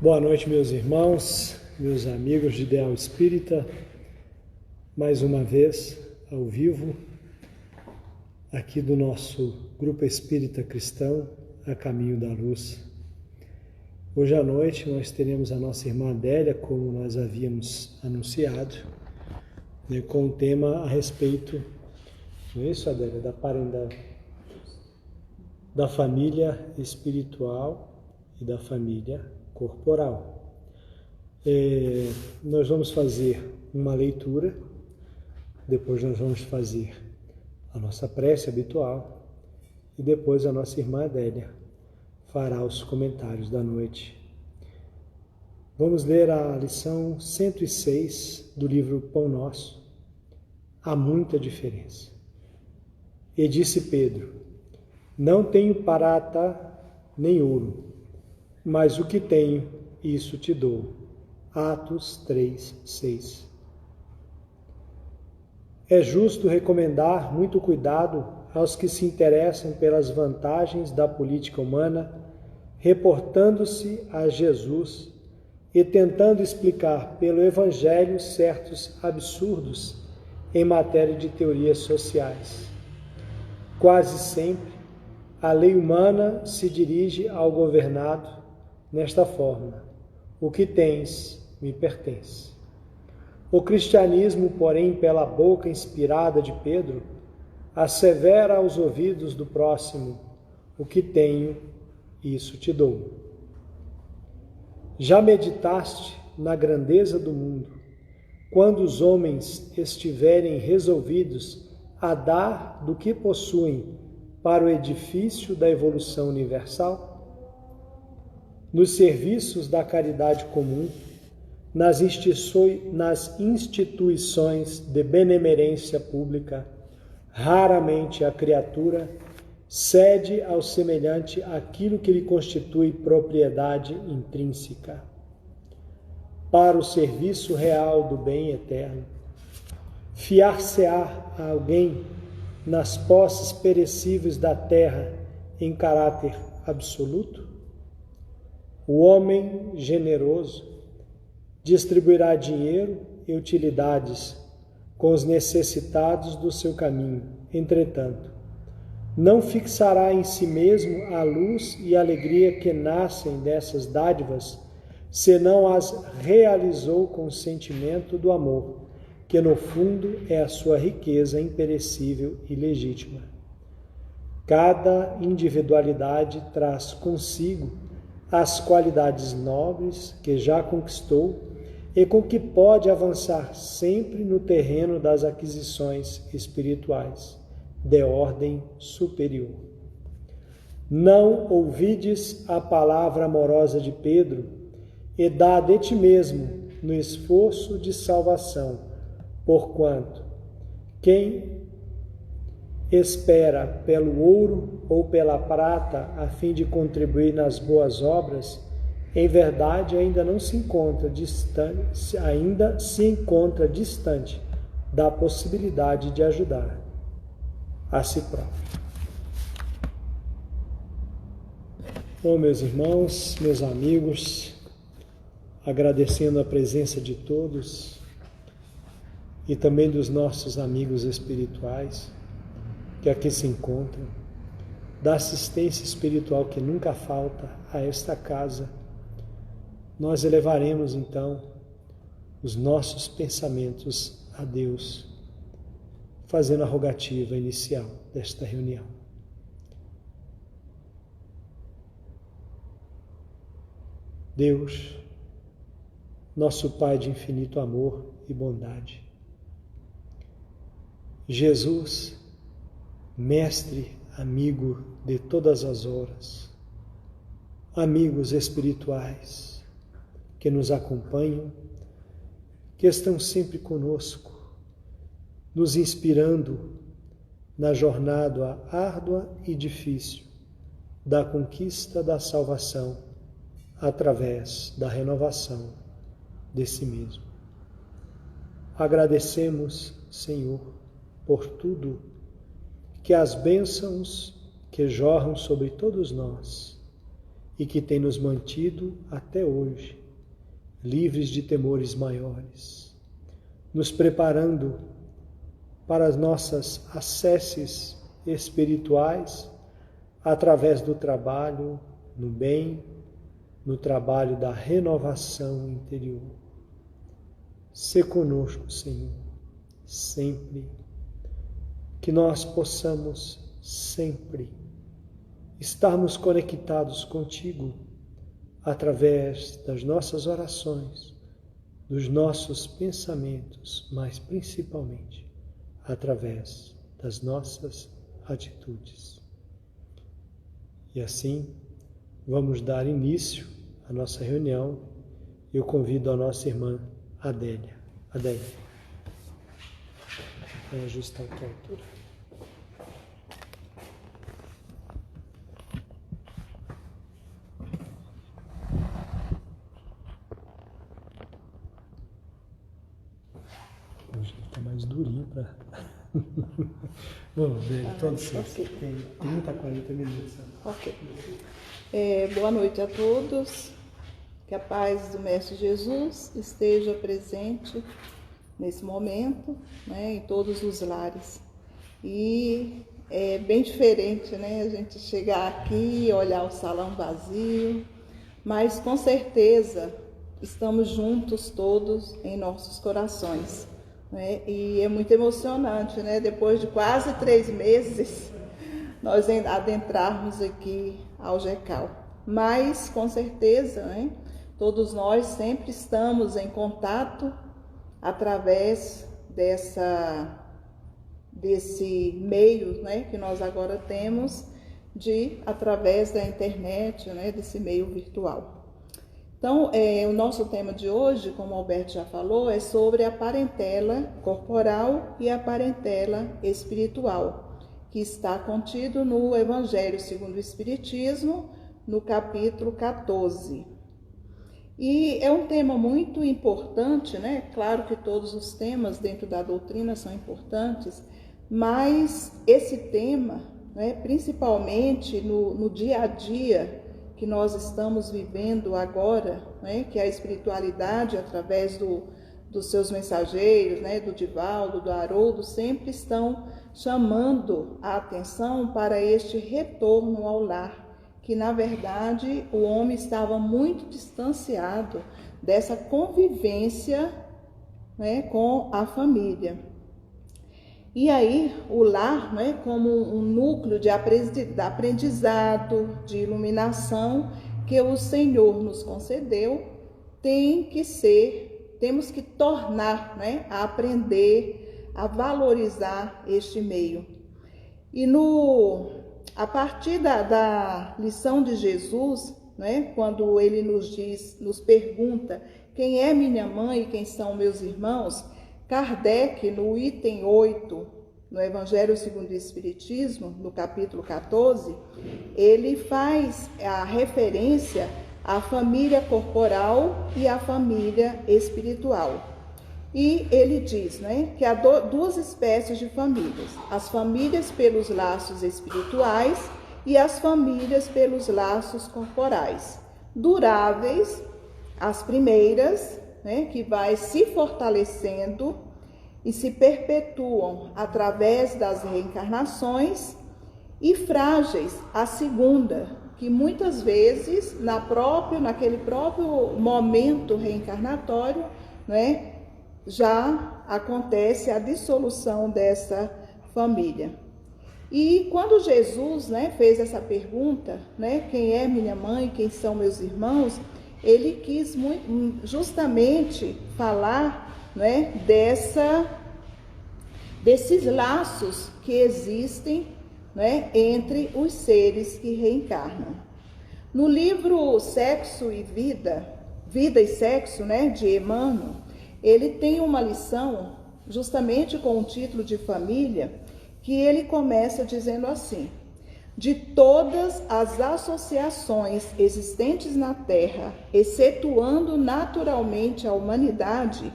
Boa noite, meus irmãos, meus amigos de Ideal Espírita, mais uma vez ao vivo, aqui do nosso Grupo Espírita Cristão, A Caminho da Luz. Hoje à noite nós teremos a nossa irmã Adélia, como nós havíamos anunciado, com o tema a respeito, não é isso, Adélia, da família espiritual e da família corporal. Nós vamos fazer uma leitura, depois nós vamos fazer a nossa prece habitual e depois a nossa irmã Adélia fará os comentários da noite. Vamos ler a lição 106 do livro Pão Nosso. Há muita diferença. E disse Pedro: não tenho prata nem ouro, mas o que tenho, isso te dou. Atos 3:6. É justo recomendar muito cuidado aos que se interessam pelas vantagens da política humana, reportando-se a Jesus e tentando explicar pelo Evangelho certos absurdos em matéria de teorias sociais. Quase sempre, a lei humana se dirige ao governado nesta forma: o que tens me pertence. O cristianismo, porém, pela boca inspirada de Pedro, assevera aos ouvidos do próximo: o que tenho, isso te dou. Já meditaste na grandeza do mundo, quando os homens estiverem resolvidos a dar do que possuem para o edifício da evolução universal? Nos serviços da caridade comum, nas instituições de benemerência pública, raramente a criatura cede ao semelhante aquilo que lhe constitui propriedade intrínseca. Para o serviço real do bem eterno, fiar-se-á a alguém nas posses perecíveis da terra em caráter absoluto? O homem generoso distribuirá dinheiro e utilidades com os necessitados do seu caminho. Entretanto, não fixará em si mesmo a luz e a alegria que nascem dessas dádivas, senão as realizou com o sentimento do amor, que no fundo é a sua riqueza imperecível e legítima. Cada individualidade traz consigo as qualidades nobres que já conquistou e com que pode avançar sempre no terreno das aquisições espirituais de ordem superior. Não ouvides a palavra amorosa de Pedro e dá de ti mesmo no esforço de salvação, porquanto quem espera pelo ouro ou pela prata a fim de contribuir nas boas obras, em verdade ainda se encontra distante da possibilidade de ajudar a si próprio. Bom, meus irmãos, meus amigos, agradecendo a presença de todos e também dos nossos amigos espirituais que aqui se encontram, da assistência espiritual que nunca falta a esta casa, nós elevaremos então os nossos pensamentos a Deus, fazendo a rogativa inicial desta reunião. Deus, nosso Pai de infinito amor e bondade, Jesus, Mestre, amigo de todas as horas, amigos espirituais que nos acompanham, que estão sempre conosco, nos inspirando na jornada árdua e difícil da conquista da salvação através da renovação de si mesmo. Agradecemos, Senhor, por tudo que as bênçãos que jorram sobre todos nós e que tem nos mantido até hoje, livres de temores maiores, nos preparando para as nossas acesses espirituais através do trabalho no bem, no trabalho da renovação interior. Sê conosco, Senhor, sempre, que nós possamos sempre estarmos conectados contigo através das nossas orações, dos nossos pensamentos, mas principalmente através das nossas atitudes. E assim, vamos dar início à nossa reunião. Eu convido a nossa irmã Adélia. Adélia, vai ajustar aqui a altura. Hoje ele está mais durinho para... Vamos ver, todos okay. Tem 30, 40 minutos. Ok. Boa noite a todos. Que a paz do Mestre Jesus esteja presente nesse momento, né, em todos os lares. E é bem diferente, né, a gente chegar aqui e olhar o salão vazio, mas com certeza estamos juntos todos em nossos corações. Né? E é muito emocionante, né? Depois de quase 3 meses, nós adentrarmos aqui ao GECAL. Mas, com certeza, né? Todos nós sempre estamos em contato através desse meio, né? Que nós agora temos, através da internet, né? Desse meio virtual. Então, o nosso tema de hoje, como o Alberto já falou, é sobre a parentela corporal e a parentela espiritual, que está contido no Evangelho segundo o Espiritismo, no capítulo 14. E é um tema muito importante, né? Claro que todos os temas dentro da doutrina são importantes, mas esse tema, né, principalmente no dia a dia, que nós estamos vivendo agora, né, que a espiritualidade, através dos seus mensageiros, né, do Divaldo, do Haroldo, sempre estão chamando a atenção para este retorno ao lar, que na verdade o homem estava muito distanciado dessa convivência, né, com a família. E aí, o lar, né, como um núcleo de aprendizado, de iluminação que o Senhor nos concedeu, temos que tornar, né, a aprender, a valorizar este meio. E a partir da lição de Jesus, né, quando ele nos pergunta quem é minha mãe e quem são meus irmãos, Kardec, no item 8, no Evangelho segundo o Espiritismo, no capítulo 14, ele faz a referência à família corporal e à família espiritual. E ele diz, né, que há 2 espécies de famílias: as famílias pelos laços espirituais e as famílias pelos laços corporais. Duráveis, as primeiras, né, que vai se fortalecendo e se perpetuam através das reencarnações, e frágeis, a segunda, que muitas vezes naquele próprio momento reencarnatório, né, já acontece a dissolução dessa família. E quando Jesus, né, fez essa pergunta, né, quem é minha mãe, quem são meus irmãos, ele quis justamente falar, né, desses laços que existem, né, entre os seres que reencarnam. No livro Sexo e Vida, Vida e Sexo, né, de Emmanuel, ele tem uma lição, justamente com o título de família, que ele começa dizendo assim: de todas as associações existentes na Terra, excetuando naturalmente a humanidade,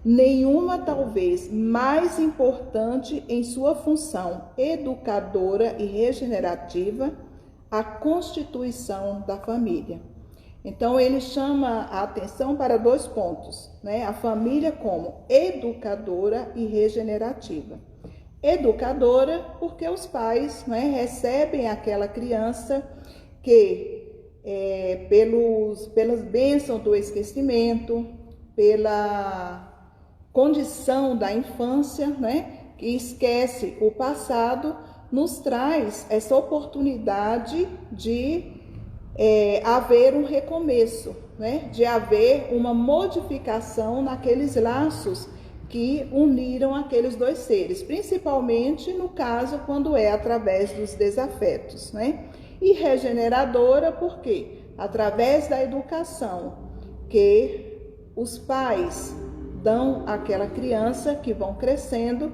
nenhuma talvez mais importante em sua função educadora e regenerativa, a constituição da família. Então, ele chama a atenção para 2 pontos, né? A família como educadora e regenerativa. Educadora, porque os pais, né, recebem aquela criança que, pelas bênçãos do esquecimento, pela condição da infância, né, que esquece o passado, nos traz essa oportunidade de haver um recomeço, né? De haver uma modificação naqueles laços que uniram aqueles 2 seres, principalmente no caso quando é através dos desafetos, né? E regeneradora porque através da educação que os pais dão àquela criança que vão crescendo,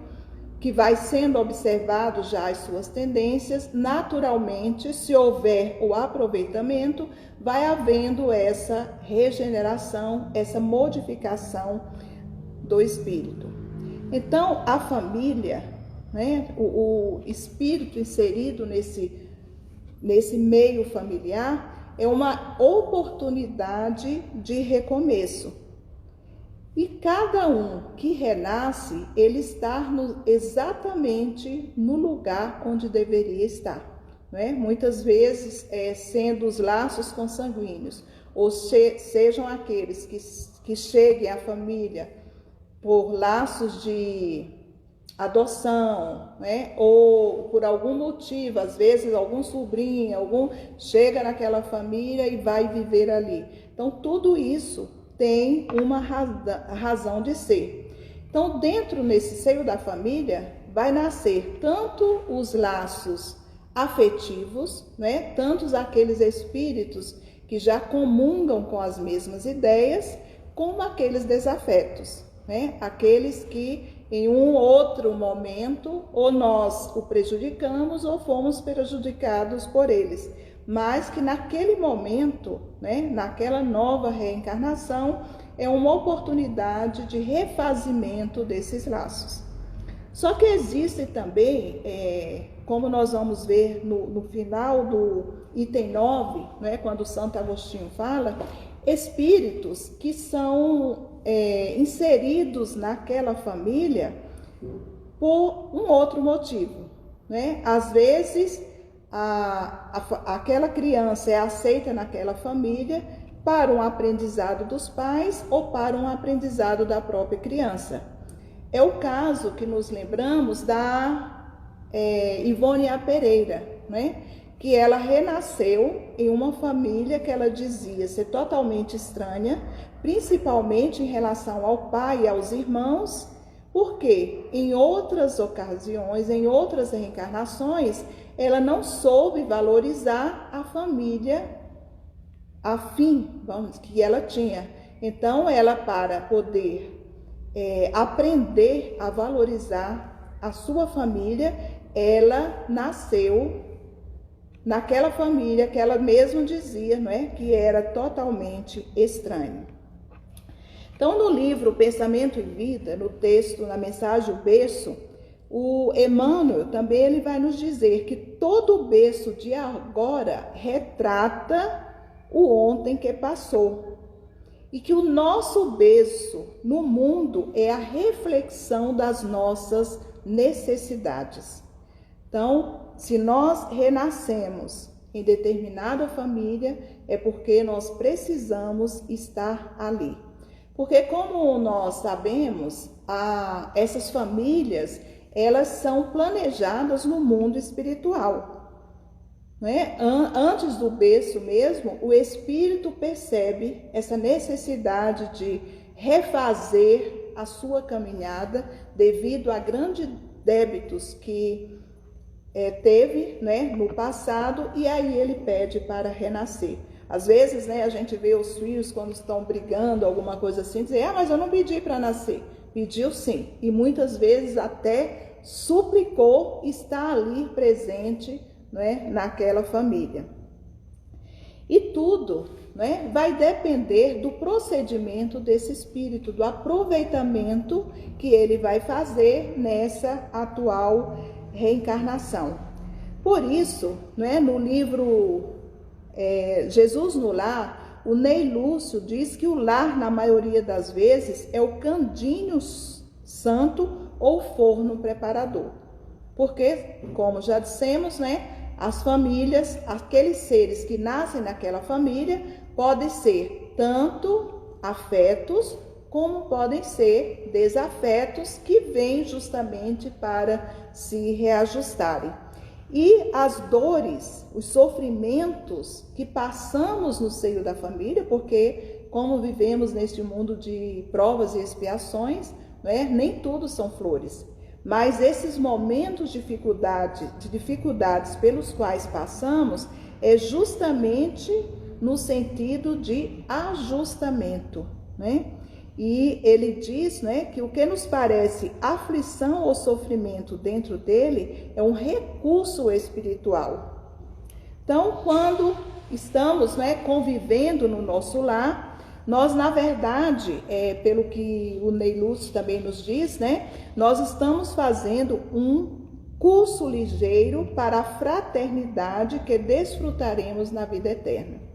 que vai sendo observado já as suas tendências, naturalmente, se houver o aproveitamento, vai havendo essa regeneração, essa modificação do espírito. Então, a família, né, o espírito inserido nesse meio familiar é uma oportunidade de recomeço. E cada um que renasce, ele está exatamente no lugar onde deveria estar, né? Muitas vezes, sendo os laços consanguíneos, ou sejam aqueles que cheguem à família por laços de adoção, né? Ou por algum motivo, às vezes algum sobrinho, chega naquela família e vai viver ali. Então, tudo isso tem uma razão de ser. Então, nesse seio da família, vai nascer tanto os laços afetivos, né? Tantos aqueles espíritos que já comungam com as mesmas ideias, como aqueles desafetos, né? Aqueles que em um outro momento ou nós o prejudicamos ou fomos prejudicados por eles, mas que naquele momento, né, naquela nova reencarnação, é uma oportunidade de refazimento desses laços. Só que existe também, como nós vamos ver no final do item 9, né, quando Santo Agostinho fala, espíritos que são inseridos naquela família por um outro motivo, né? Às vezes, aquela criança é aceita naquela família para um aprendizado dos pais ou para um aprendizado da própria criança. É o caso que nos lembramos da Ivônia Pereira, né? Que ela renasceu em uma família que ela dizia ser totalmente estranha, principalmente em relação ao pai e aos irmãos, porque em outras ocasiões, em outras reencarnações, ela não soube valorizar a família afim, que ela tinha. Então, ela, para poder aprender a valorizar a sua família, ela nasceu naquela família que ela mesma dizia, não é, que era totalmente estranha. Então, no livro Pensamento e Vida, no texto, na mensagem O Berço, o Emmanuel também ele vai nos dizer que todo o berço de agora retrata o ontem que passou. E que o nosso berço no mundo é a reflexão das nossas necessidades. Então, se nós renascemos em determinada família, é porque nós precisamos estar ali. Porque, como nós sabemos, essas famílias, elas são planejadas no mundo espiritual, né? Antes do berço mesmo, o espírito percebe essa necessidade de refazer a sua caminhada devido a grandes débitos que teve, né, no passado, e aí ele pede para renascer. Às vezes, né, a gente vê os filhos quando estão brigando, alguma coisa assim, dizer, mas eu não pedi para nascer. Pediu sim, e muitas vezes até suplicou estar ali presente, né, naquela família. E tudo, né, vai depender do procedimento desse espírito, do aproveitamento que ele vai fazer nessa atual reencarnação. Por isso, né, no livro Jesus no Lar, o Ney Lúcio diz que o lar, na maioria das vezes, é o candinho santo ou forno preparador. Porque, como já dissemos, né, as famílias, aqueles seres que nascem naquela família, podem ser tanto afetos, como podem ser desafetos, que vêm justamente para se reajustarem. E as dores, os sofrimentos que passamos no seio da família, porque como vivemos neste mundo de provas e expiações, né, nem tudo são flores. Mas esses momentos de dificuldades pelos quais passamos é justamente no sentido de ajustamento, né? E ele diz, né, que o que nos parece aflição ou sofrimento dentro dele é um recurso espiritual. Então, quando estamos, né, convivendo no nosso lar, nós, na verdade, pelo que o Ney Lúcio também nos diz, né, nós estamos fazendo um curso ligeiro para a fraternidade que desfrutaremos na vida eterna.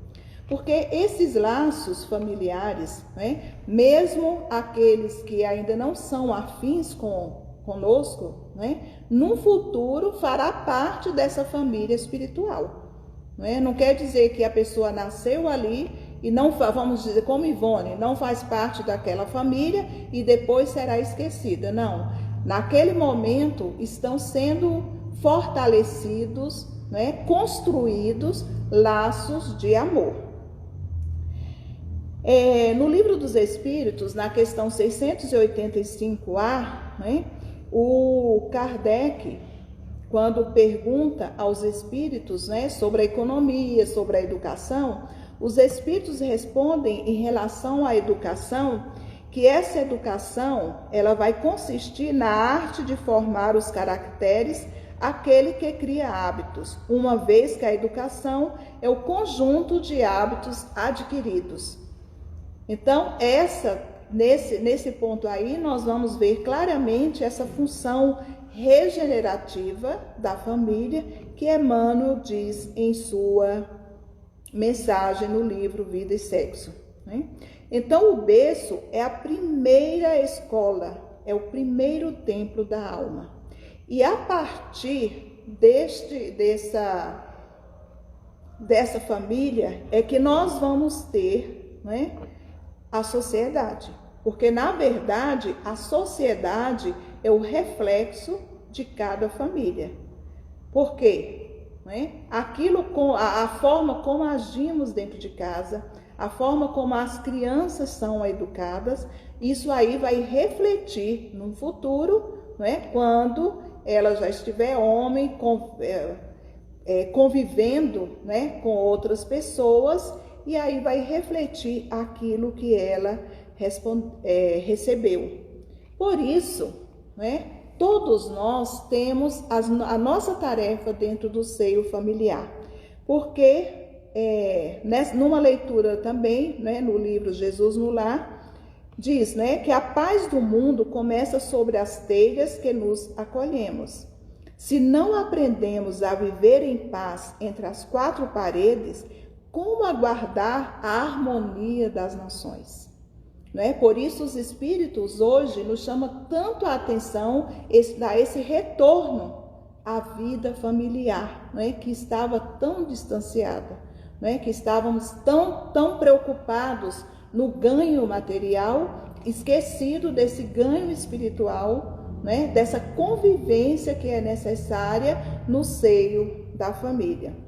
Porque esses laços familiares, né, mesmo aqueles que ainda não são afins conosco, né, no futuro fará parte dessa família espiritual. Né? Não quer dizer que a pessoa nasceu ali e não, vamos dizer, como Ivone, não faz parte daquela família e depois será esquecida. Não, naquele momento estão sendo fortalecidos, né, construídos laços de amor. No Livro dos Espíritos, na questão 685A, né, o Kardec, quando pergunta aos espíritos, né, sobre a economia, sobre a educação, os espíritos respondem em relação à educação que essa educação ela vai consistir na arte de formar os caracteres aquele que cria hábitos, uma vez que a educação é o conjunto de hábitos adquiridos. Então, nesse ponto aí, nós vamos ver claramente essa função regenerativa da família que Emmanuel diz em sua mensagem no livro Vida e Sexo. Né? Então, o berço é a primeira escola, é o primeiro templo da alma. E a partir dessa família é que nós vamos ter, né, a sociedade. Porque, na verdade, a sociedade é o reflexo de cada família. Por quê? Né? A forma como agimos dentro de casa, a forma como as crianças são educadas, isso aí vai refletir no futuro, né? Quando ela já estiver homem, convivendo, né, com outras pessoas, e aí vai refletir aquilo que ela recebeu. Por isso, né, todos nós temos a nossa tarefa dentro do seio familiar. Porque, numa leitura também, né, no livro Jesus no Lar, diz, né, que a paz do mundo começa sobre as telhas que nos acolhemos. Se não aprendemos a viver em paz entre as quatro paredes, como aguardar a harmonia das nações? Né? Por isso os espíritos hoje nos chamam tanto a atenção a esse retorno à vida familiar, né? Que estava tão distanciada, né? Que estávamos tão preocupados no ganho material, esquecido desse ganho espiritual, né? Dessa convivência que é necessária no seio da família.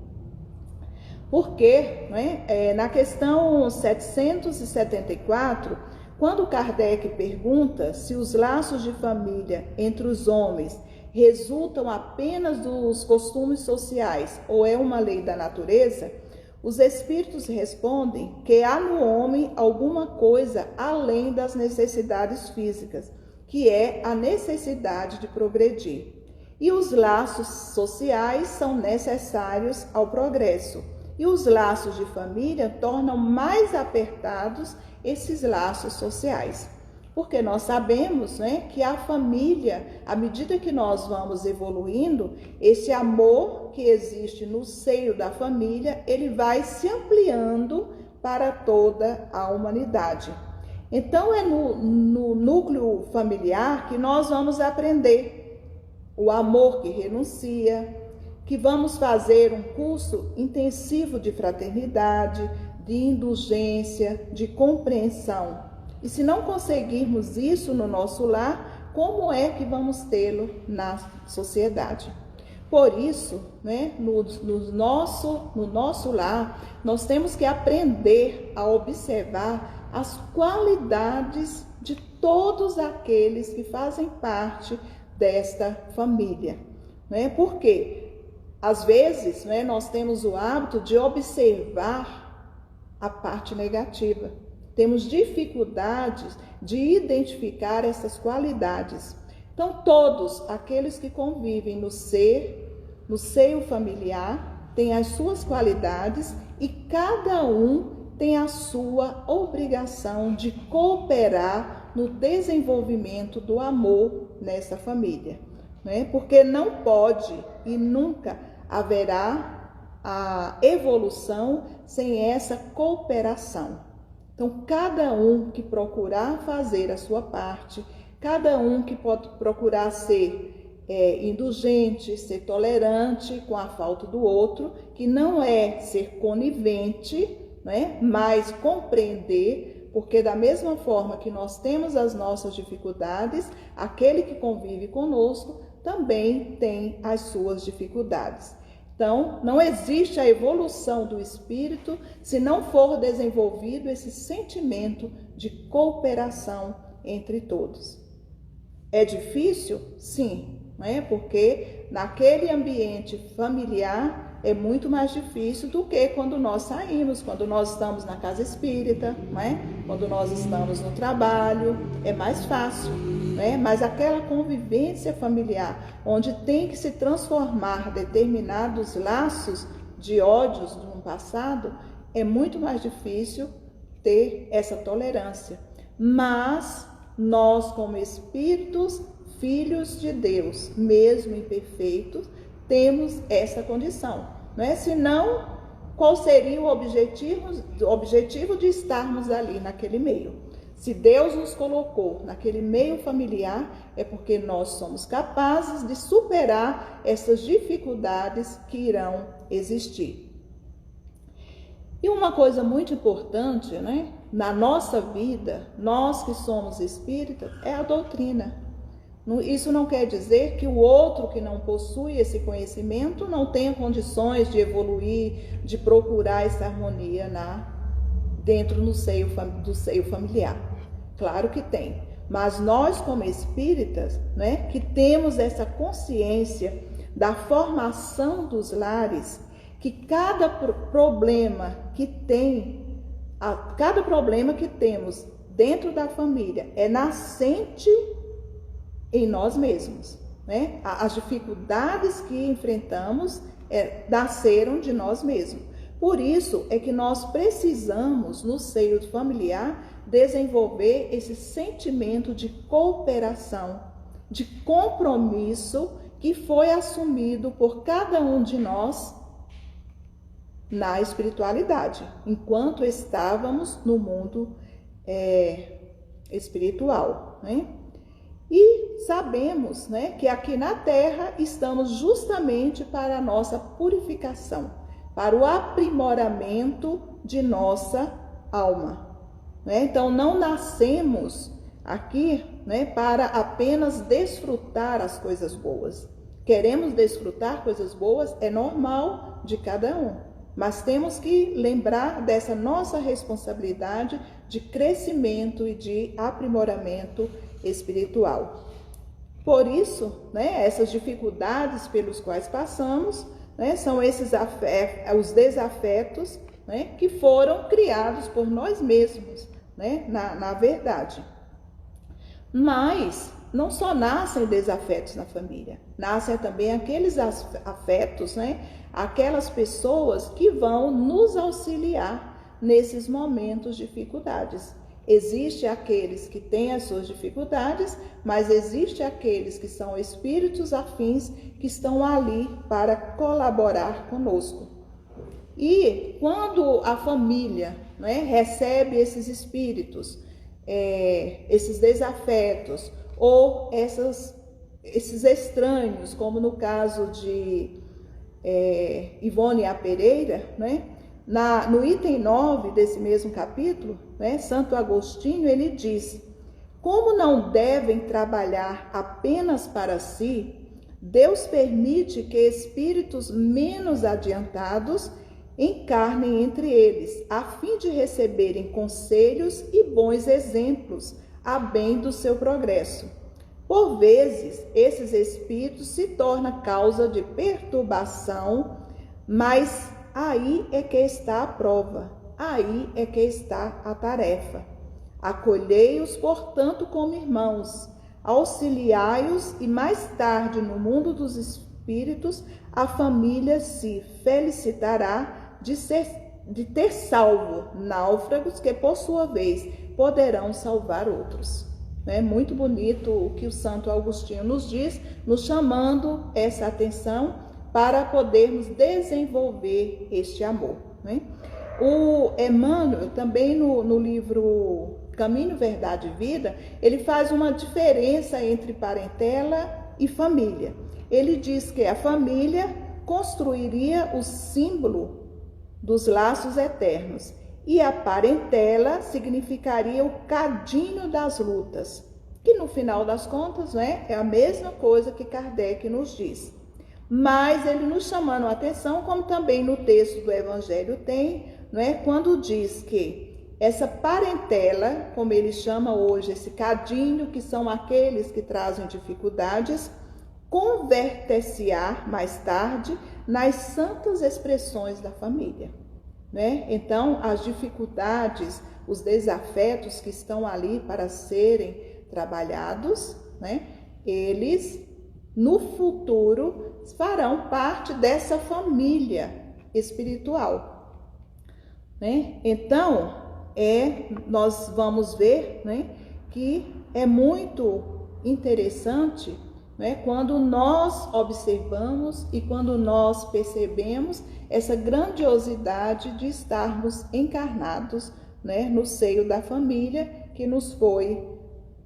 Porque, né, na questão 774, quando Kardec pergunta se os laços de família entre os homens resultam apenas dos costumes sociais ou é uma lei da natureza, os espíritos respondem que há no homem alguma coisa além das necessidades físicas, que é a necessidade de progredir. E os laços sociais são necessários ao progresso. E os laços de família tornam mais apertados esses laços sociais. Porque nós sabemos, né, que a família, à medida que nós vamos evoluindo, esse amor que existe no seio da família, ele vai se ampliando para toda a humanidade. Então é no núcleo familiar que nós vamos aprender o amor que renuncia, que vamos fazer um curso intensivo de fraternidade, de indulgência, de compreensão. E se não conseguirmos isso no nosso lar, como é que vamos tê-lo na sociedade? Por isso, né, no nosso lar, nós temos que aprender a observar as qualidades de todos aqueles que fazem parte desta família. Né? Porque, às vezes, né, nós temos o hábito de observar a parte negativa. Temos dificuldades de identificar essas qualidades. Então, todos aqueles que convivem no seio familiar têm as suas qualidades e cada um tem a sua obrigação de cooperar no desenvolvimento do amor nessa família. Né? Porque não pode e nunca haverá a evolução sem essa cooperação. Então, cada um que procurar fazer a sua parte, cada um que pode procurar ser indulgente, ser tolerante com a falta do outro, que não é ser conivente, né, mas compreender, porque da mesma forma que nós temos as nossas dificuldades, aquele que convive conosco também tem as suas dificuldades. Então, não existe a evolução do espírito se não for desenvolvido esse sentimento de cooperação entre todos. É difícil? Sim, né? Porque naquele ambiente familiar é muito mais difícil do que quando nós saímos, quando nós estamos na casa espírita, né? Quando nós estamos no trabalho, é mais fácil. Né? Mas aquela convivência familiar, onde tem que se transformar determinados laços de ódios no passado, é muito mais difícil ter essa tolerância. Mas nós, como espíritos, filhos de Deus, mesmo imperfeitos, temos essa condição. Não é? Senão, qual seria o objetivo de estarmos ali naquele meio? Se Deus nos colocou naquele meio familiar, é porque nós somos capazes de superar essas dificuldades que irão existir. E uma coisa muito importante, né, na nossa vida, nós que somos espíritas, é a doutrina. Isso não quer dizer que o outro que não possui esse conhecimento não tenha condições de evoluir, de procurar essa harmonia dentro do seio familiar. Claro que tem. Mas nós, como espíritas, né, que temos essa consciência da formação dos lares, que cada problema que temos dentro da família é nascente em nós mesmos. Né? As dificuldades que enfrentamos nasceram de nós mesmos. Por isso é que nós precisamos, no seio familiar, desenvolver esse sentimento de cooperação, de compromisso que foi assumido por cada um de nós na espiritualidade, enquanto estávamos no mundo espiritual. Né? E sabemos, né, que aqui na Terra estamos justamente para a nossa purificação, para o aprimoramento de nossa alma. Né? Então, não nascemos aqui, né, para apenas desfrutar as coisas boas. Queremos desfrutar coisas boas, é normal de cada um. Mas temos que lembrar dessa nossa responsabilidade de crescimento e de aprimoramento espiritual. Por isso, né, essas dificuldades pelos quais passamos, né, são os desafetos, né, que foram criados por nós mesmos, né, na verdade. Mas não só nascem desafetos na família, nascem também aqueles afetos, né, aquelas pessoas que vão nos auxiliar nesses momentos de dificuldades. Existe aqueles que têm as suas dificuldades, mas existe aqueles que são espíritos afins que estão ali para colaborar conosco. E quando a família, né, recebe esses espíritos, esses desafetos ou esses estranhos, como no caso de Ivone A. Pereira, né, no item 9 desse mesmo capítulo, né, Santo Agostinho, ele diz: como não devem trabalhar apenas para si, Deus permite que espíritos menos adiantados encarnem entre eles, a fim de receberem conselhos e bons exemplos a bem do seu progresso. Por vezes, esses espíritos se tornam causa de perturbação, mas aí é que está a prova, aí é que está a tarefa. Acolhei-os, portanto, como irmãos, auxiliai-os e mais tarde, no mundo dos espíritos, a família se felicitará de ter salvo náufragos que, por sua vez, poderão salvar outros. É muito bonito o que o Santo Agostinho nos diz, nos chamando essa atenção para podermos desenvolver este amor, né? O Emmanuel, também no livro Caminho, Verdade e Vida, ele faz uma diferença entre parentela e família. Ele diz que a família construiria o símbolo dos laços eternos e a parentela significaria o cadinho das lutas, que no final das contas, né, é a mesma coisa que Kardec nos diz. Mas ele nos chamando a atenção, como também no texto do Evangelho tem, né, quando diz que essa parentela, como ele chama hoje, esse cadinho, que são aqueles que trazem dificuldades, converter-se-á mais tarde nas santas expressões da família, né? Então, as dificuldades, os desafetos que estão ali para serem trabalhados, né? Eles, no futuro, farão parte dessa família espiritual, né? Então, nós vamos ver, né, que é muito interessante, né, quando nós observamos e quando nós percebemos essa grandiosidade de estarmos encarnados, né, no seio da família que nos foi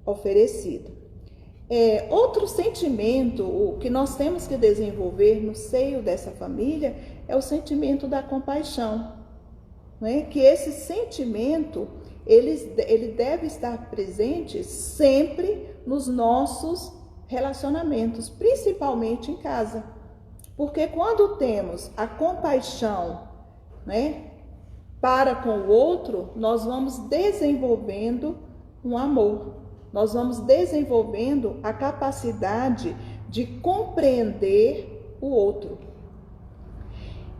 oferecido. Outro sentimento o que nós temos que desenvolver no seio dessa família é o sentimento da compaixão, né? Que esse sentimento ele deve estar presente sempre nos nossos relacionamentos, principalmente em casa. Porque quando temos a compaixão, né, para com o outro, nós vamos desenvolvendo um amor. Nós vamos desenvolvendo a capacidade de compreender o outro.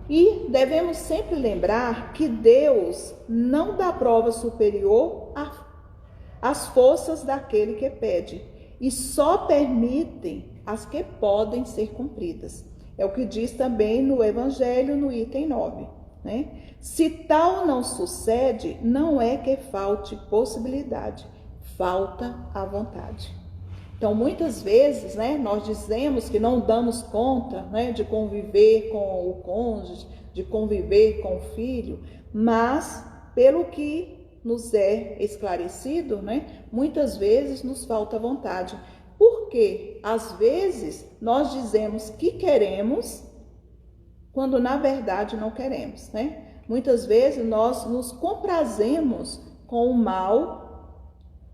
E devemos sempre lembrar que Deus não dá prova superior às forças daquele que pede, e só permitem as que podem ser cumpridas. É o que diz também no Evangelho, no item 9, né? Se tal não sucede, não é que falte possibilidade, falta a vontade. Então, muitas vezes, né, nós dizemos que não damos conta, né, de conviver com o cônjuge, de conviver com o filho, mas, pelo que nos é esclarecido, né, muitas vezes nos falta vontade. Porque, às vezes, nós dizemos que queremos, quando na verdade não queremos, né? Muitas vezes nós nos comprazemos com o mal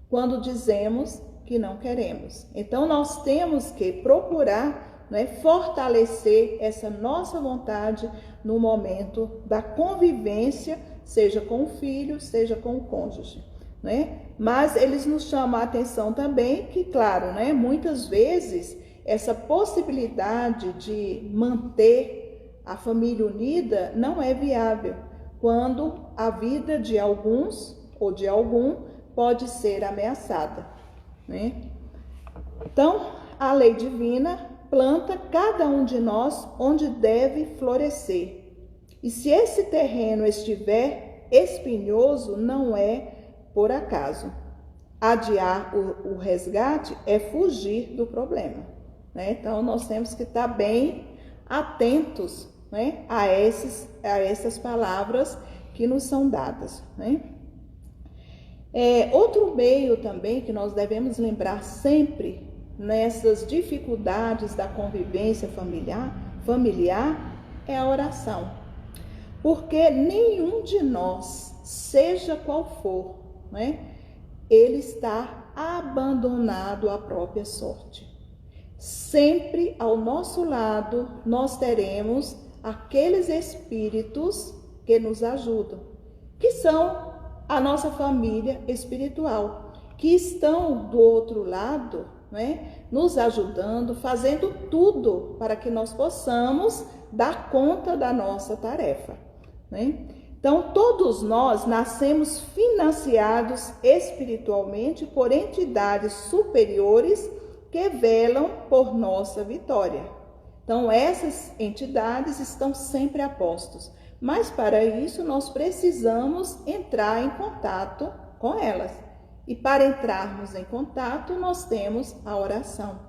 quando dizemos que não queremos. Então, nós temos que procurar, né, fortalecer essa nossa vontade no momento da convivência, seja com o filho, seja com o cônjuge, né? Mas eles nos chamam a atenção também que, claro, né, muitas vezes essa possibilidade de manter a família unida não é viável quando a vida de alguns ou de algum pode ser ameaçada, né? Então, a lei divina planta cada um de nós onde deve florescer. E se esse terreno estiver espinhoso, não é por acaso. Adiar o resgate é fugir do problema, né? Então, nós temos que estar bem atentos, né, a essas palavras que nos são dadas, né? Outro meio também que nós devemos lembrar sempre nessas dificuldades da convivência familiar é a oração. Porque nenhum de nós, seja qual for, né, ele está abandonado à própria sorte. Sempre ao nosso lado nós teremos aqueles espíritos que nos ajudam, que são a nossa família espiritual, que estão do outro lado, né, nos ajudando, fazendo tudo para que nós possamos dar conta da nossa tarefa, né? Então, todos nós nascemos financiados espiritualmente por entidades superiores que velam por nossa vitória. Então, essas entidades estão sempre a postos, mas para isso nós precisamos entrar em contato com elas. E para entrarmos em contato, nós temos a oração,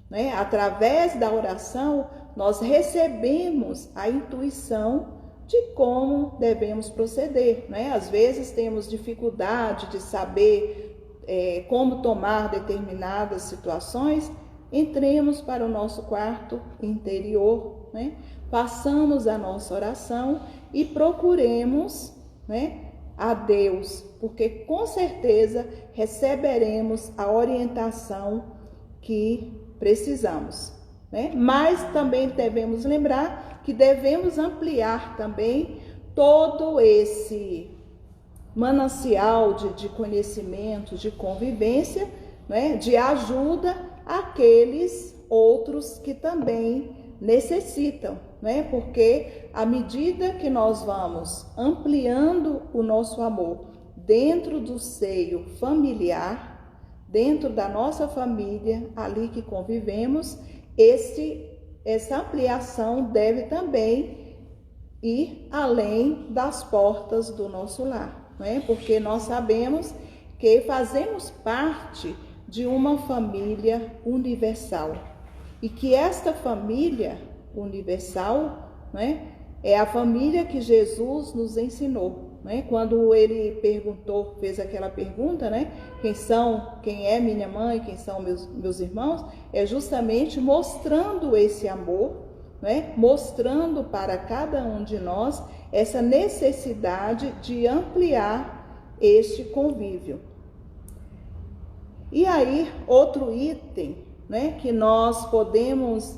né? Através da oração, nós recebemos a intuição de como devemos proceder, né? Às vezes temos dificuldade de saber como tomar determinadas situações. Entremos para o nosso quarto interior, né? Façamos a nossa oração e procuremos, né, a Deus, porque com certeza receberemos a orientação que precisamos, né? Mas também devemos lembrar que devemos ampliar também todo esse manancial de conhecimento, de convivência, né, de ajuda àqueles outros que também necessitam, né? Porque à medida que nós vamos ampliando o nosso amor dentro do seio familiar, dentro da nossa família, ali que convivemos, essa ampliação deve também ir além das portas do nosso lar, né? Porque nós sabemos que fazemos parte de uma família universal e que esta família universal, né, é a família que Jesus nos ensinou, né? Quando ele fez aquela pergunta, né, quem é minha mãe, quem são meus irmãos, é justamente mostrando esse amor, né, mostrando para cada um de nós essa necessidade de ampliar este convívio. E aí, outro item, né, que nós podemos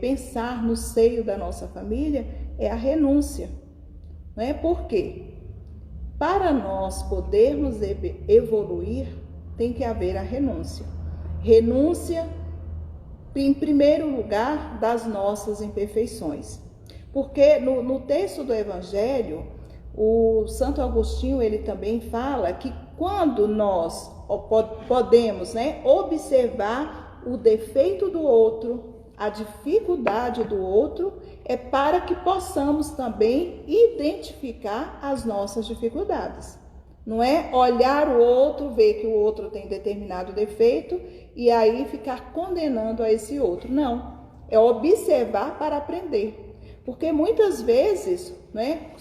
pensar no seio da nossa família é a renúncia, né? Por quê? Para nós podermos evoluir, tem que haver a renúncia. Renúncia, em primeiro lugar, das nossas imperfeições. Porque no texto do Evangelho, o Santo Agostinho, ele também fala que quando nós podemos, né, observar o defeito do outro, a dificuldade do outro, é para que possamos também identificar as nossas dificuldades. Não é olhar o outro, ver que o outro tem determinado defeito e aí ficar condenando a esse outro. Não, é observar para aprender. Porque muitas vezes, né,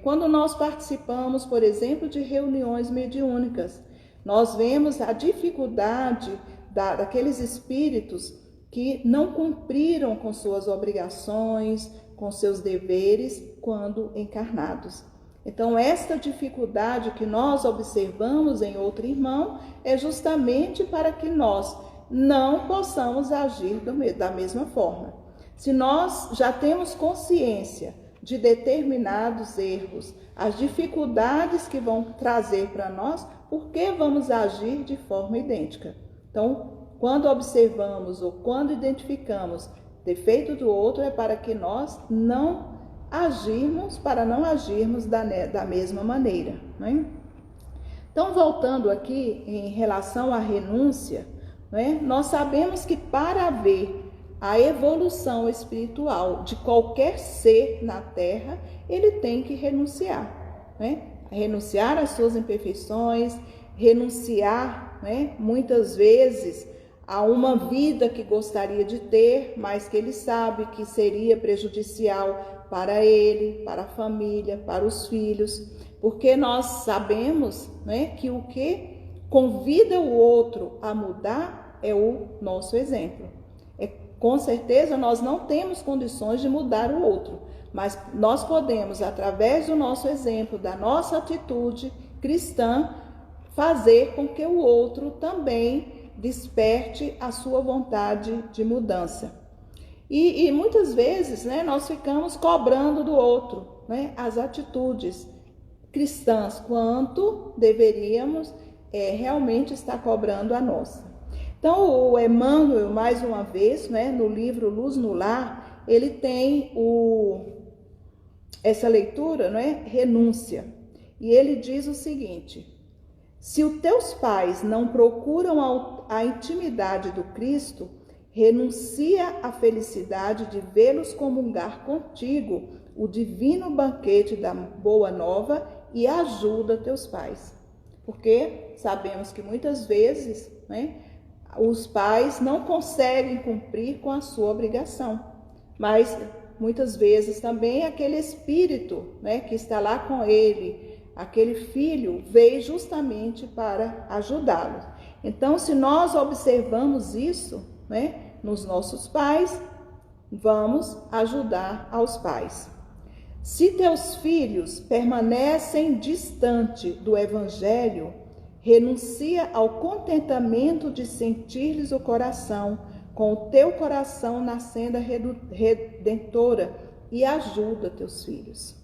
quando nós participamos, por exemplo, de reuniões mediúnicas, nós vemos a dificuldade daqueles espíritos que não cumpriram com suas obrigações, com seus deveres quando encarnados. Então, esta dificuldade que nós observamos em outro irmão é justamente para que nós não possamos agir da mesma forma. Se nós já temos consciência de determinados erros, as dificuldades que vão trazer para nós, por que vamos agir de forma idêntica? Então, quando observamos ou quando identificamos defeito do outro, é para que nós não agirmos da mesma maneira, né? Então, voltando aqui em relação à renúncia, né, nós sabemos que para haver a evolução espiritual de qualquer ser na Terra, ele tem que renunciar, né? renunciar às suas imperfeições, renunciar, né, muitas vezes a uma vida que gostaria de ter, mas que ele sabe que seria prejudicial para ele, para a família, para os filhos, porque nós sabemos, né, que o que convida o outro a mudar é o nosso exemplo. Com certeza nós não temos condições de mudar o outro, mas nós podemos, através do nosso exemplo, da nossa atitude cristã, fazer com que o outro também desperte a sua vontade de mudança. E muitas vezes, né, nós ficamos cobrando do outro, né, as atitudes cristãs, quanto deveríamos realmente estar cobrando a nossa. Então, o Emmanuel, mais uma vez, né, no livro Luz no Lar, ele tem essa leitura, né, renúncia. E ele diz o seguinte: se os teus pais não procuram a intimidade do Cristo, renuncia à felicidade de vê-los comungar contigo o divino banquete da Boa Nova e ajuda teus pais. Porque sabemos que muitas vezes, né, os pais não conseguem cumprir com a sua obrigação, mas muitas vezes também aquele espírito, né, que está lá com ele, aquele filho, veio justamente para ajudá-lo. Então, se nós observamos isso, né, nos nossos pais, vamos ajudar aos pais. Se teus filhos permanecem distante do Evangelho, renuncia ao contentamento de sentir-lhes o coração, com o teu coração na senda redentora, e ajuda teus filhos.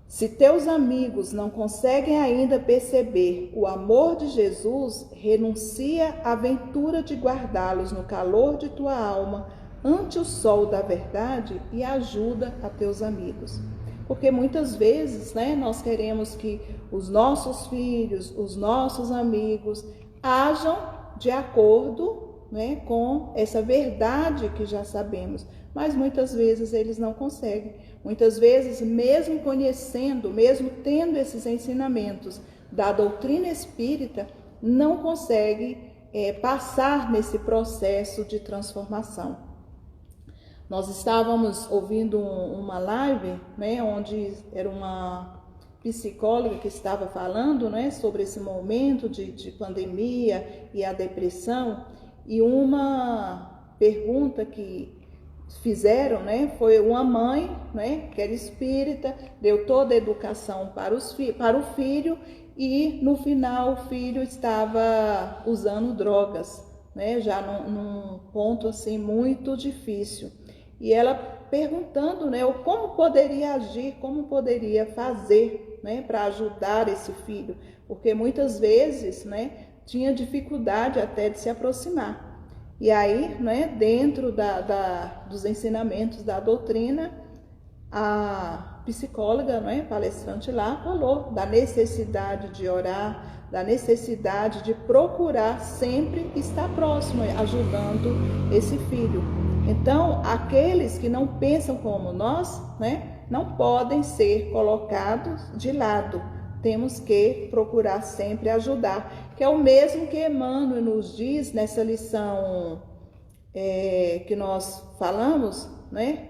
Se teus amigos não conseguem ainda perceber o amor de Jesus, renuncia à ventura de guardá-los no calor de tua alma, ante o sol da verdade, e ajuda a teus amigos. Porque muitas vezes, né, nós queremos que os nossos filhos, os nossos amigos, ajam de acordo, né, com essa verdade que já sabemos. Mas muitas vezes eles não conseguem. Muitas vezes, mesmo conhecendo, mesmo tendo esses ensinamentos da doutrina espírita, não conseguem passar nesse processo de transformação. Nós estávamos ouvindo uma live, né, onde era uma psicóloga que estava falando, né, sobre esse momento de pandemia e a depressão, e uma pergunta que fizeram, né, foi uma mãe, né, que era espírita, deu toda a educação para o filho, e no final o filho estava usando drogas, né, já num ponto assim muito difícil. E ela perguntando, né, como poderia agir, como poderia fazer, né, para ajudar esse filho, porque muitas vezes, né, tinha dificuldade até de se aproximar. E aí, né, dentro dos ensinamentos da doutrina, a psicóloga, né, palestrante lá, falou da necessidade de orar, da necessidade de procurar sempre estar próximo, ajudando esse filho. Então, aqueles que não pensam como nós, né, não podem ser colocados de lado. Temos que procurar sempre ajudar, que é o mesmo que Emmanuel nos diz nessa lição que nós falamos, né?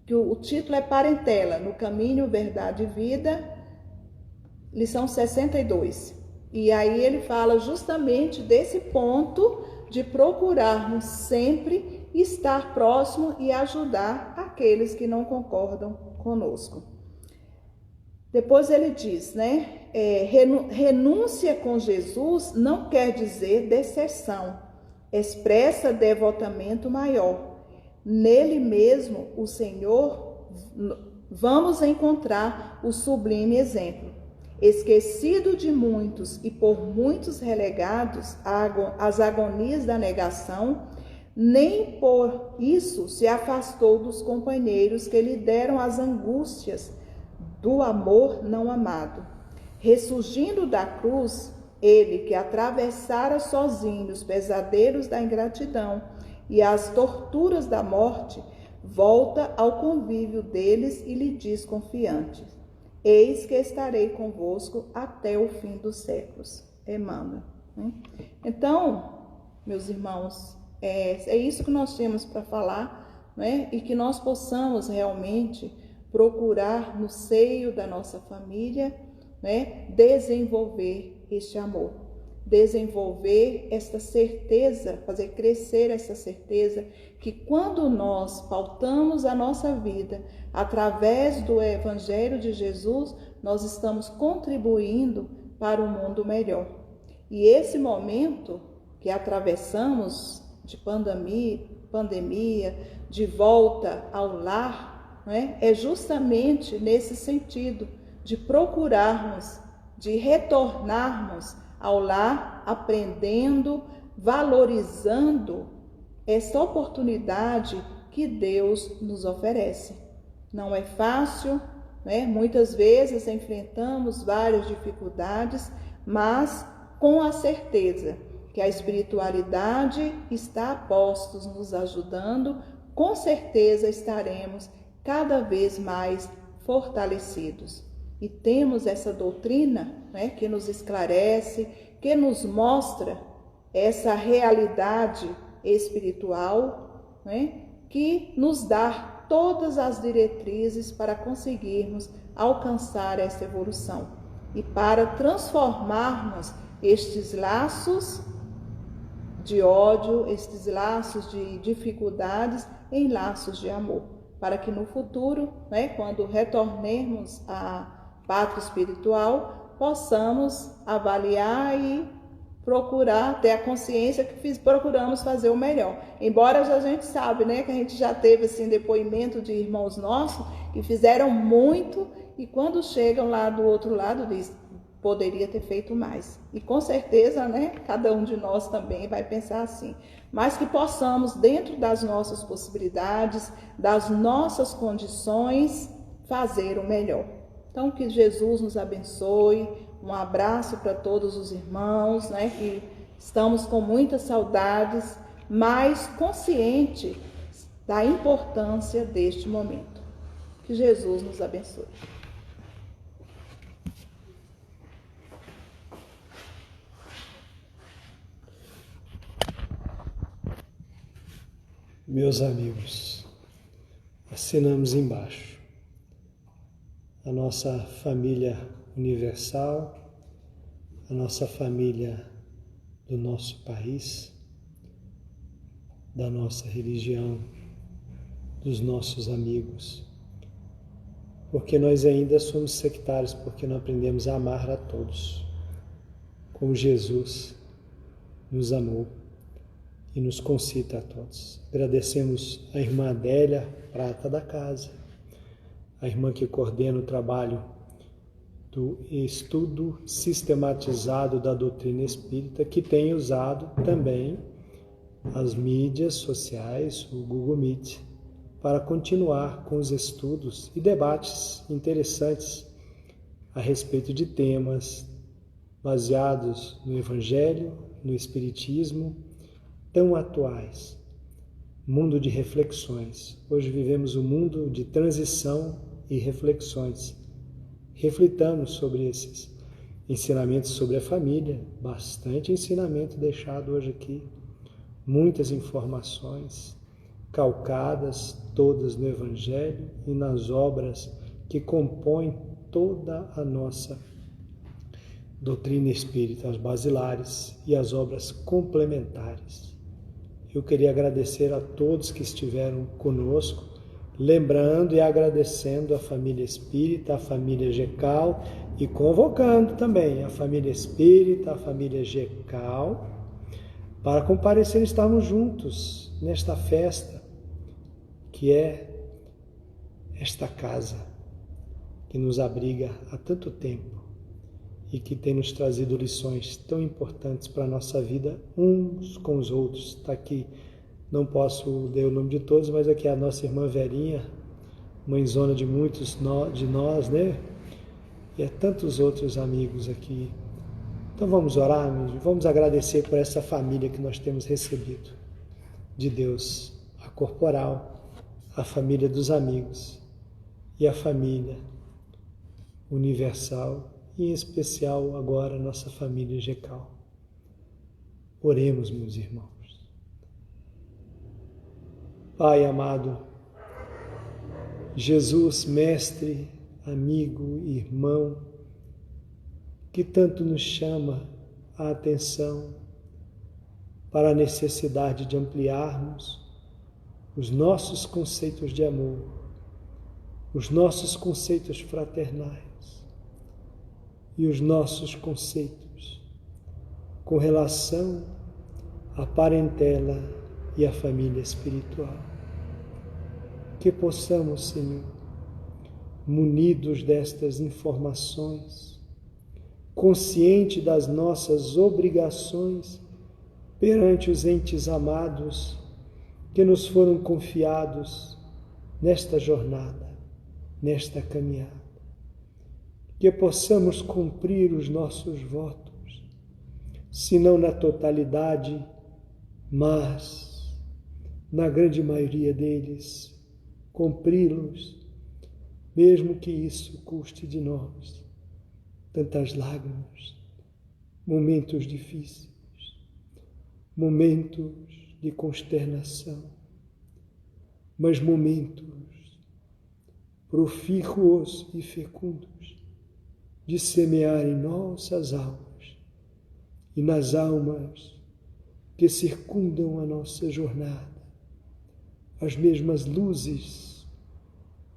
Que o título é Parentela, no Caminho, Verdade e Vida, lição 62. E aí ele fala justamente desse ponto de procurarmos sempre estar próximo e ajudar aqueles que não concordam conosco. Depois ele diz, né, renúncia com Jesus não quer dizer deserção, expressa devotamento maior. Nele mesmo, o Senhor, vamos encontrar o sublime exemplo. Esquecido de muitos e por muitos relegados às agonias da negação, nem por isso se afastou dos companheiros que lhe deram as angústias do amor não amado. Ressurgindo da cruz, ele que atravessara sozinho os pesadelos da ingratidão e as torturas da morte, volta ao convívio deles e lhe diz confiante: eis que estarei convosco até o fim dos séculos. Emmanuel. Né? Então, meus irmãos, é isso que nós temos para falar, né? E que nós possamos realmente procurar no seio da nossa família, né? Desenvolver este amor, desenvolver esta certeza, fazer crescer essa certeza que quando nós pautamos a nossa vida através do Evangelho de Jesus, nós estamos contribuindo para um mundo melhor. E esse momento que atravessamos de pandemia, de volta ao lar, né, é justamente nesse sentido de procurarmos, de retornarmos ao lar, aprendendo, valorizando essa oportunidade que Deus nos oferece. Não é fácil, né? Muitas vezes enfrentamos várias dificuldades, mas com a certeza que a espiritualidade está a postos nos ajudando, com certeza estaremos cada vez mais fortalecidos. E temos essa doutrina, né, que nos esclarece, que nos mostra essa realidade espiritual, né, que nos dá todas as diretrizes para conseguirmos alcançar essa evolução e para transformarmos estes laços de ódio, estes laços de dificuldades em laços de amor, para que no futuro, né, quando retornemos à pátria espiritual, possamos avaliar e procurar ter a consciência que procuramos fazer o melhor. Embora a gente sabe, né, que a gente já teve assim depoimento de irmãos nossos que fizeram muito e quando chegam lá do outro lado diz, poderia ter feito mais. E com certeza, né, cada um de nós também vai pensar assim. Mas que possamos, dentro das nossas possibilidades, das nossas condições, fazer o melhor. Então, que Jesus nos abençoe. Um abraço para todos os irmãos, né, que estamos com muitas saudades, mas consciente da importância deste momento. Que Jesus nos abençoe. Meus amigos, assinamos embaixo a nossa família universal, a nossa família do nosso país, da nossa religião, dos nossos amigos, porque nós ainda somos sectários, porque não aprendemos a amar a todos, como Jesus nos amou e nos concita a todos. Agradecemos a irmã Adélia, prata da casa, a irmã que coordena o trabalho do estudo sistematizado da doutrina espírita, que tem usado também as mídias sociais, o Google Meet, para continuar com os estudos e debates interessantes a respeito de temas baseados no Evangelho, no Espiritismo, tão atuais. Mundo de reflexões. Hoje vivemos um mundo de transição e reflexões. Reflitamos sobre esses ensinamentos sobre a família, bastante ensinamento deixado hoje aqui, muitas informações calcadas todas no Evangelho e nas obras que compõem toda a nossa doutrina espírita, as basilares e as obras complementares. Eu queria agradecer a todos que estiveram conosco, lembrando e agradecendo a família espírita, a família GECAL e convocando também a família espírita, a família GECAL, para comparecer e estarmos juntos nesta festa, que é esta casa que nos abriga há tanto tempo e que tem nos trazido lições tão importantes para a nossa vida, uns com os outros. Está aqui, não posso ler o nome de todos, mas aqui é a nossa irmã Verinha, mãezona de muitos de nós, né? E há tantos outros amigos aqui. Então vamos orar, vamos agradecer por essa família que nós temos recebido de Deus, a corporal, a família dos amigos e a família universal e em especial agora nossa família GECAL. Oremos, meus irmãos. Pai amado, Jesus, mestre, amigo, irmão, que tanto nos chama a atenção para a necessidade de ampliarmos os nossos conceitos de amor, os nossos conceitos fraternais e os nossos conceitos com relação à parentela e à família espiritual. Que possamos, Senhor, munidos destas informações, consciente das nossas obrigações perante os entes amados que nos foram confiados nesta jornada, nesta caminhada, que possamos cumprir os nossos votos, se não na totalidade, mas na grande maioria deles, cumpri-los, mesmo que isso custe de nós tantas lágrimas, momentos difíceis, momentos de consternação, mas momentos profícuos e fecundos de semear em nossas almas e nas almas que circundam a nossa jornada as mesmas luzes,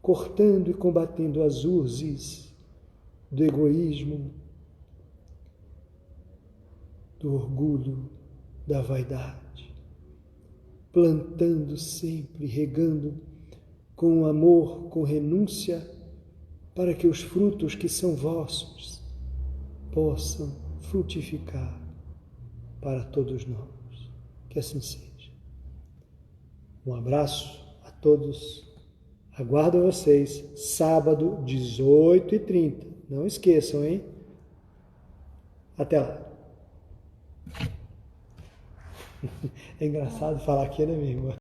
cortando e combatendo as urzes do egoísmo, do orgulho, da vaidade, plantando sempre, regando com amor, com renúncia, para que os frutos que são vossos possam frutificar para todos nós. Que assim seja. Um abraço a todos. Aguardo vocês sábado, 18h30. Não esqueçam, hein? Até lá. É engraçado falar aqui, né, minha irmã?